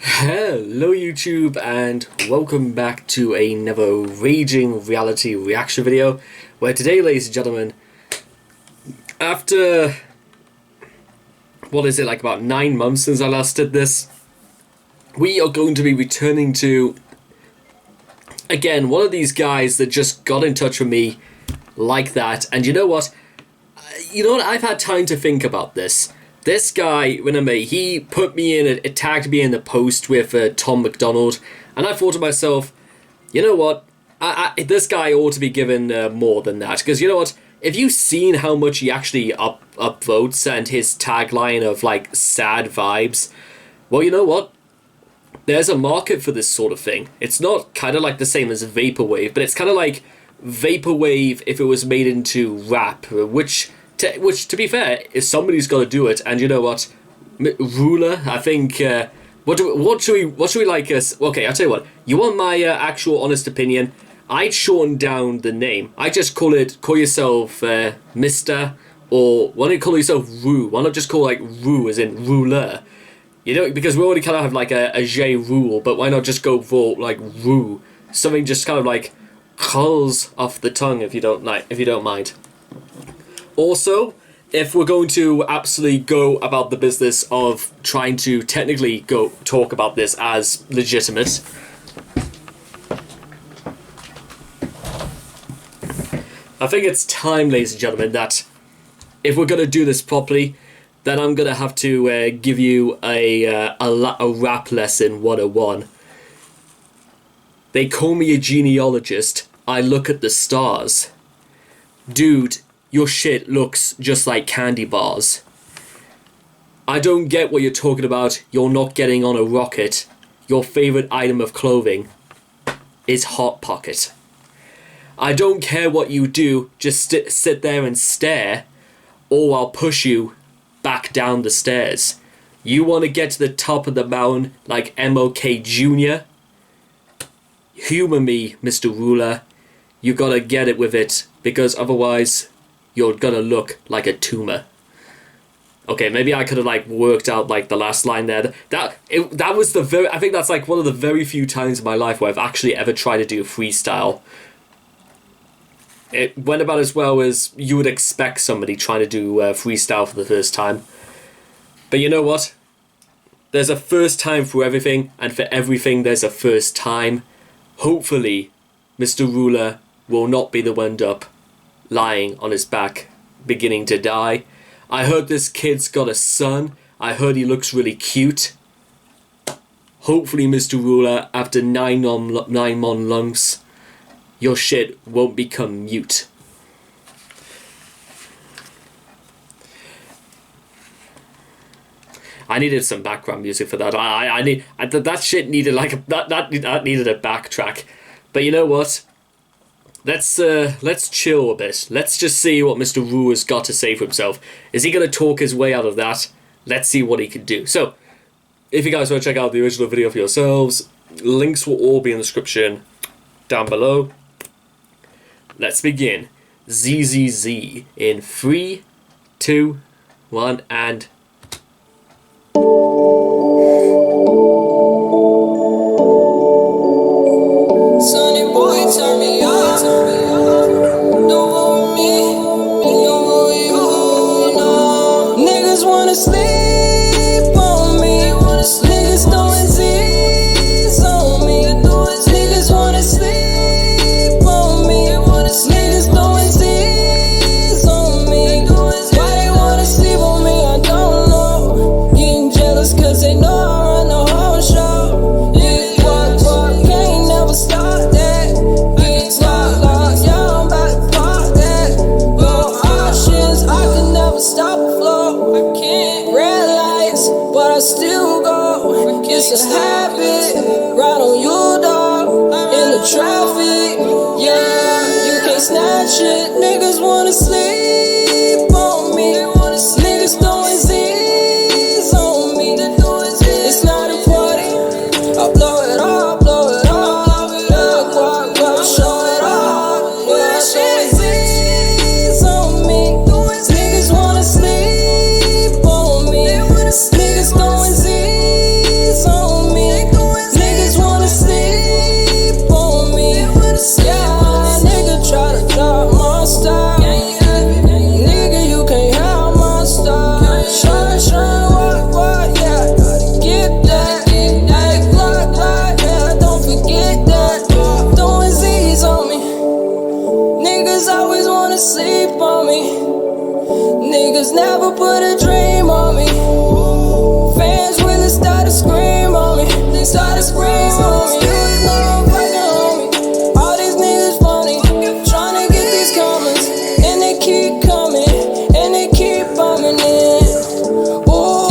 Hello YouTube and welcome back to another raging reality reaction video where today, ladies and gentlemen, after about 9 months since I last did this, we are going to be returning to again one of these guys that just got in touch with me like that. And you know what, I've had time to think about this. This guy, remember, he put me in, it tagged me in the post with Tom McDonald, and I thought to myself, you know what, this guy ought to be given more than that, because you know what, if you've seen how much he actually upvotes and his tagline of like sad vibes, well, you know what, there's a market for this sort of thing. It's not kind of like the same as Vaporwave, but it's kind of like Vaporwave if it was made into rap, which to be fair, is somebody's got to do it. And you know what, Ruler, I think. What should we like? Okay, I'll tell you what. You want my actual honest opinion? I'd shorten down the name. I just call yourself Mista, or why don't you call yourself Rue? Why not just call like Rue as in ruler? You know, because we already kind of have like a J rule, but why not just go for like Rue? Something just kind of like curls off the tongue, if you don't mind. Also, if we're going to absolutely go about the business of trying to technically go talk about this as legitimate, I think it's time, ladies and gentlemen, that if we're going to do this properly, then I'm going to have to give you a rap lesson 101. They call me a genealogist. I look at the stars. Dude, your shit looks just like candy bars. I don't get what you're talking about. You're not getting on a rocket. Your favorite item of clothing is Hot Pocket. I don't care what you do. Just sit there and stare, or I'll push you back down the stairs. You want to get to the top of the mountain like MOK Jr.? Humor me, Mr. Ruler. You gotta get it with it, because otherwise you're gonna look like a tumor. Okay, maybe I could have like worked out like the last line there. That was I think that's like one of the very few times in my life where I've actually ever tried to do freestyle. It went about as well as you would expect somebody trying to do freestyle for the first time. But you know what? There's a first time for everything, and for everything there's a first time. Hopefully, Mr. Ruler will not be the one up lying on his back, beginning to die. I heard this kid's got a son. I heard he looks really cute. Hopefully, Mr. Ruler, after 9 mon lungs, your shit won't become mute. I needed some background music for that. That shit needed like that needed a backtrack. But you know what? Let's chill a bit. Let's just see what Mr. Ru has got to say for himself. Is he going to talk his way out of that? Let's see what he can do. So, if you guys want to check out the original video for yourselves, links will all be in the description down below. Let's begin. ZZZ in 3, 2, 1, and... Sunny boy, turn me on. Don't want me, don't want you, no. Niggas wanna sleep on me. Niggas throwing Z's on me. Niggas wanna sleep on me. Niggas throwing Z's on me. Why they wanna sleep on me, I don't know. Getting jealous cause they know I run the whole show. Big walk, can't never stop that. Big lock, yeah, I'm about to pop that. No options, I can never stop the flow. I can't. Red lights, but I still go. It's a habit, right on you, dog. In the traffic, yeah, you can't snatch it. Niggas wanna sleep on me. Niggas throwing Z's on me. It's not a party, I'll blow it all, blow it all. Yeah, go, show it all. Yeah, throwing Z's on me. Niggas wanna sleep on me. Niggas throwing Z's on me. Niggas never put a dream on me. Fans really started scream on me. They started screaming on me. You was never fucking on me. All these niggas phony, tryna get these comments, and they keep coming, and they keep bumming in. Ooh,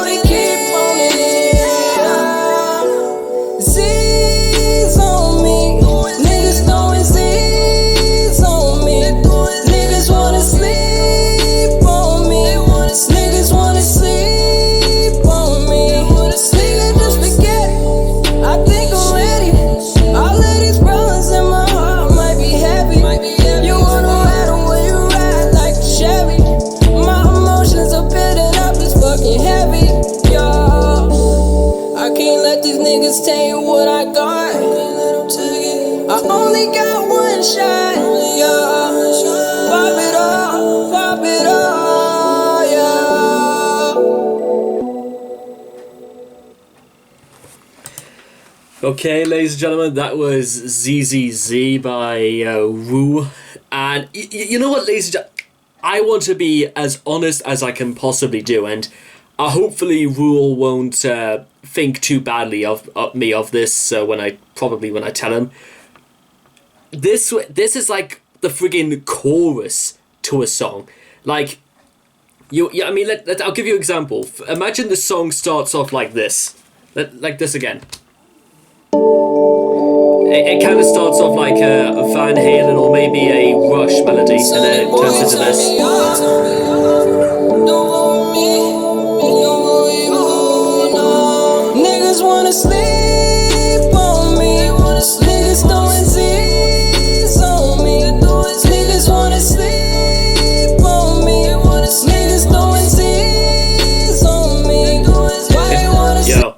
they keep bumming in. Z's on me, niggas throwing Z's on me. Niggas wanna sleep on me. Niggas wanna sleep on me. Nigga, just forget. I think I'm ready. All of these problems in my heart might be heavy. You wanna ride them when you ride like a Chevy. My emotions are building up, it's fucking heavy, yo. I can't let these niggas take what I got. I only got one shot, yeah. Pop it up, yeah. Okay, ladies and gentlemen, that was ZZZ by Woo. And you know what, ladies and gentlemen? I want to be as honest as I can possibly do, and hopefully Rule won't think too badly of me of this when I tell him. This is like the friggin' chorus to a song. Like, I mean, I'll give you an example. Imagine the song starts off like this. Like this again. It kind of starts off like a Van Halen or maybe a Rush melody, and then it turns into this. Niggas wanna sleep on me. Niggas throwing Z's on me. Niggas wanna sleep on me. Niggas throwing Z's on me. Why they wanna Yo,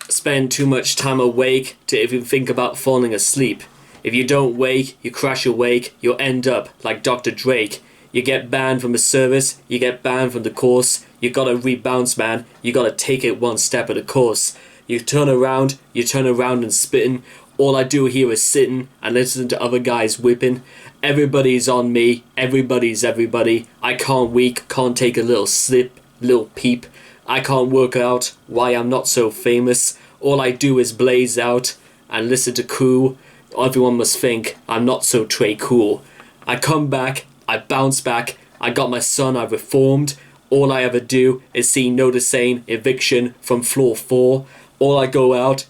spend too much time awake to even think about falling asleep. If you don't wake, you crash awake, you'll end up like Dr. Drake. You get banned from the service, you get banned from the course, you gotta rebounce, man, you gotta take it one step at a course. You turn around and spitting. All I do here is sitting and listen to other guys whipping. Everybody's on me, everybody's everybody. I can't weak, can't take a little slip, little peep. I can't work out why I'm not so famous. All I do is blaze out and listen to Cool. Everyone must think I'm not so Trey cool. I come back, I bounce back, I got my son, I reformed. All I ever do is see notice saying eviction from floor 4. All I go out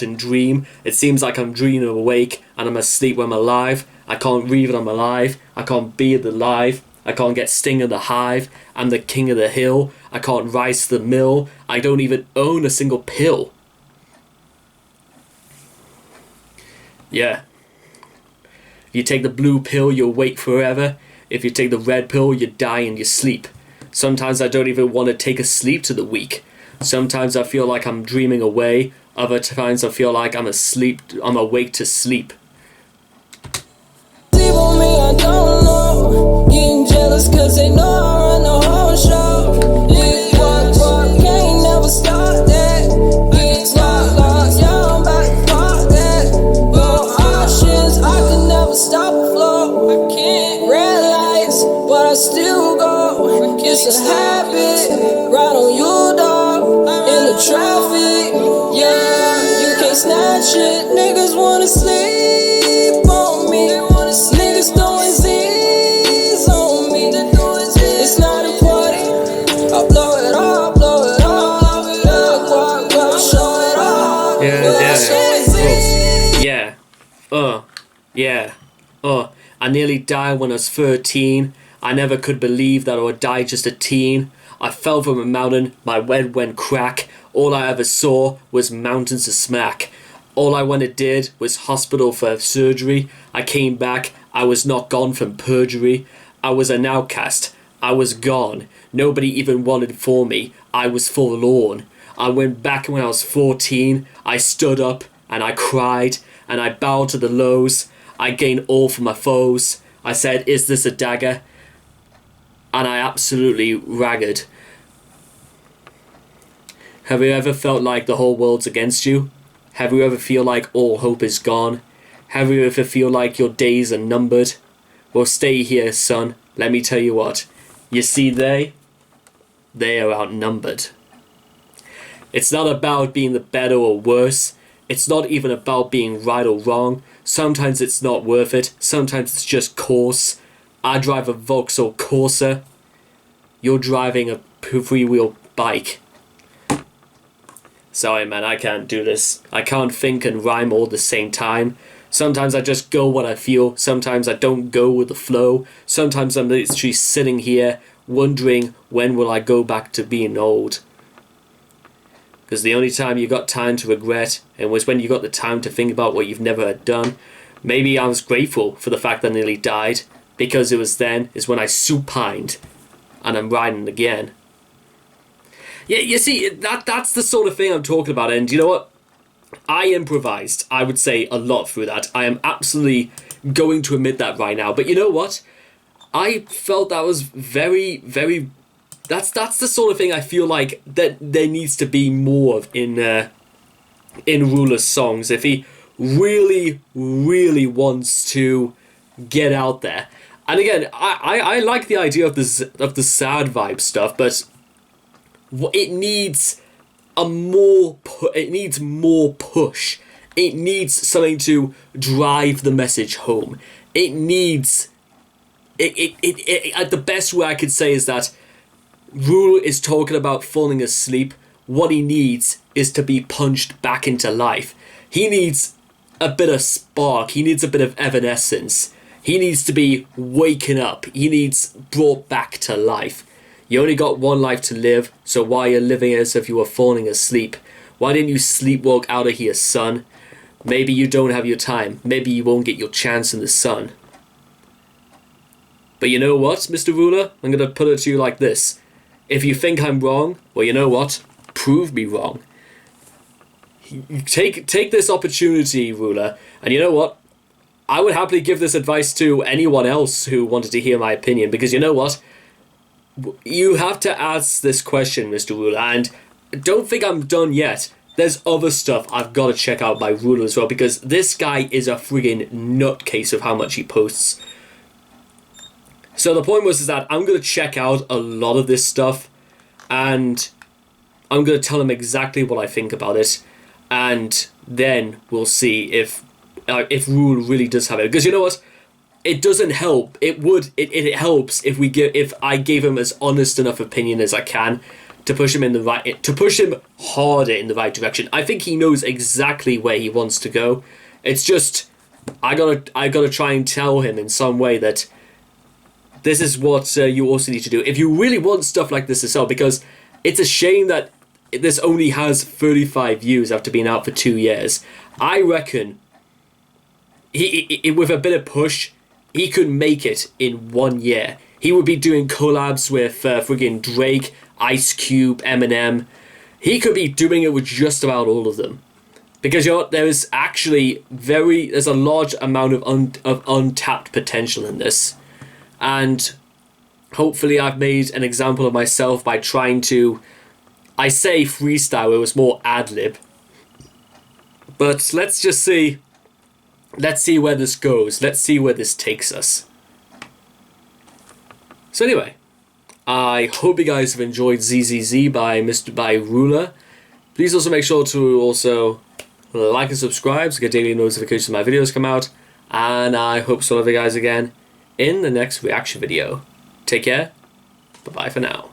and dream. It seems like I'm dreaming awake and I'm asleep when I'm alive. I can't breathe when I'm alive. I can't be alive. I can't get sting in the hive. I'm the king of the hill. I can't rise to the mill. I don't even own a single pill. Yeah. If you take the blue pill, you'll wait forever. If you take the red pill, you die in your sleep. Sometimes I don't even want to take a sleep to the week. Sometimes I feel like I'm dreaming away. Other times I feel like I'm awake to sleep. sleep on me, I don't know. Getting jealous cause they know I run the whole show. Big walk, can't never stop that. Big lock, yeah, I'm about to pop that. No options, I can never stop the flow. I can't. Red lights, but I still go. It's a habit, right on you, dog. In the traffic, yeah, you can't snatch it. Niggas wanna sleep on me. Niggas throwing Z's on me. It's not a party. I'll blow it off, show it off. I nearly died when I was 13. I never could believe that I would die just a teen. I fell from a mountain, my head went crack. All I ever saw was mountains to smack. All I went and did was hospital for surgery. I came back, I was not gone from perjury. I was an outcast, I was gone. Nobody even wanted for me, I was forlorn. I went back when I was 14, I stood up and I cried and I bowed to the lows. I gained all from my foes. I said, is this a dagger? And I absolutely ragged. Have you ever felt like the whole world's against you? Have you ever feel like all hope is gone? Have you ever feel like your days are numbered? Well, stay here, son. Let me tell you what. You see, they are outnumbered. It's not about being the better or worse. It's not even about being right or wrong. Sometimes it's not worth it. Sometimes it's just coarse. I drive a Vauxhall Corsa. You're driving a three-wheel bike. Sorry, man, I can't do this. I can't think and rhyme all at the same time. Sometimes I just go what I feel. Sometimes I don't go with the flow. Sometimes I'm literally sitting here wondering when will I go back to being old. Because the only time you got time to regret and was when you got the time to think about what you've never had done. Maybe I was grateful for the fact that I nearly died, because it was then is when I supined and I'm riding again. Yeah, you see, that's the sort of thing I'm talking about. And you know what? I improvised, I would say, a lot through that. I am absolutely going to admit that right now. But you know what? I felt that was very, very... That's the sort of thing I feel like that there needs to be more of in Ruler's songs. If he really, really wants to get out there. And again, I like the idea of the sad vibe stuff, but it needs it needs more push. It needs something to drive the message home. It needs the best way I could say is that Rule is talking about falling asleep. What he needs is to be punched back into life. He needs a bit of spark. He needs a bit of evanescence. He needs to be waking up. He needs brought back to life. You only got one life to live, so why are you living as if you were falling asleep? Why didn't you sleepwalk out of here, son? Maybe you don't have your time. Maybe you won't get your chance in the sun. But you know what, Mr. Ruler? I'm going to put it to you like this. If you think I'm wrong, well, you know what? Prove me wrong. Take this opportunity, Ruler, and you know what? I would happily give this advice to anyone else who wanted to hear my opinion, because you know what? You have to ask this question, Mr. Ruler, and don't think I'm done yet. There's other stuff I've got to check out by Ruler as well, because this guy is a friggin' nutcase of how much he posts. So the point is that I'm going to check out a lot of this stuff, and I'm going to tell him exactly what I think about it, and then we'll see if Rule really does have it. Because you know what? It doesn't help. It helps if I gave him as honest enough opinion as I can to push him harder in the right direction. I think he knows exactly where he wants to go. It's just I gotta try and tell him in some way that this is what you also need to do if you really want stuff like this to sell. Because it's a shame that this only has 35 views after being out for 2 years. I reckon he with a bit of push, he could make it in 1 year. He would be doing collabs with friggin' Drake, Ice Cube, Eminem. He could be doing it with just about all of them. Because you know what, there's a large amount of untapped potential in this. And hopefully I've made an example of myself by trying to, I say freestyle, it was more ad-lib. But let's just see. Let's see where this goes. Let's see where this takes us. So anyway, I hope you guys have enjoyed ZZZ by Ruler. Please also make sure to also like and subscribe to get daily notifications when my videos come out. And I hope to see all of you guys again in the next reaction video. Take care. Bye-bye for now.